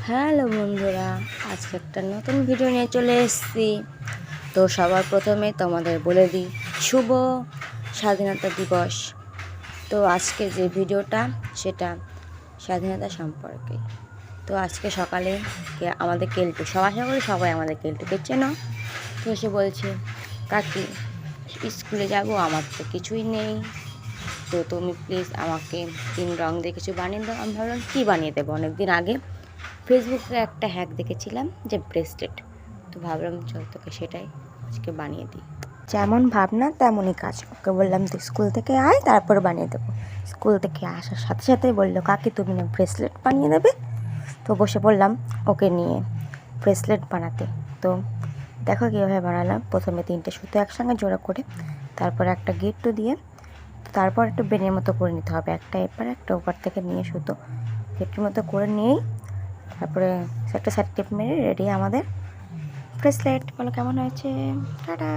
Hello বন্ধুরা, আজকে একটা নতুন ভিডিও নিয়ে চলে এসেছি। তো সবার প্রথমে তোমাদের বলে দিই শুভ স্বাধীনতা দিবস। তো আজকে যে ভিডিওটা সেটা স্বাধীনতা সম্পর্কে। তো আজকে সকালে আমাদের কেলটু, আশা করি সবাই আমাদের কেলটুকে চেনো। তো সে বলছে, কাকি স্কুলে যাব, আমার তো কিছুই নেই, তো তুমি প্লিজ আমাকে 3 রং দিয়ে কিছু বানিয়ে দাও। আমি ভাবলাম কী বানিয়ে দেবো, অনেকদিন আগে ফেসবুকে একটা হ্যাক দেখেছিলাম যে ব্রেসলেট, তো ভাবলাম চল তোকে সেটাই আজকে বানিয়ে দিই। যেমন ভাবনা তেমনই কাজ। ওকে বললাম তুই স্কুল থেকে আয়, তারপর বানিয়ে দেবো। স্কুল থেকে আসার সাথে সাথেই বললো, কাকি তুমি না ব্রেসলেট বানিয়ে দেবে। তো বসে পড়লাম ওকে নিয়ে ব্রেসলেট বানাতে। তো দেখো কীভাবে বানালাম। প্রথমে 3টে সুতো একসঙ্গে জোড়া করে, তারপর একটা গিট্টু দিয়ে, তারপর একটু বেনের মতো করে নিতে হবে, একটা এপার একটা ওপার থেকে নিয়ে সুতো গিট্টুর মতো করে নিয়েই তারপরে একটা সাইড টিপ মেরে রেডি আমাদের ব্রেসলেট। বলো কেমন হয়েছে? টাটা।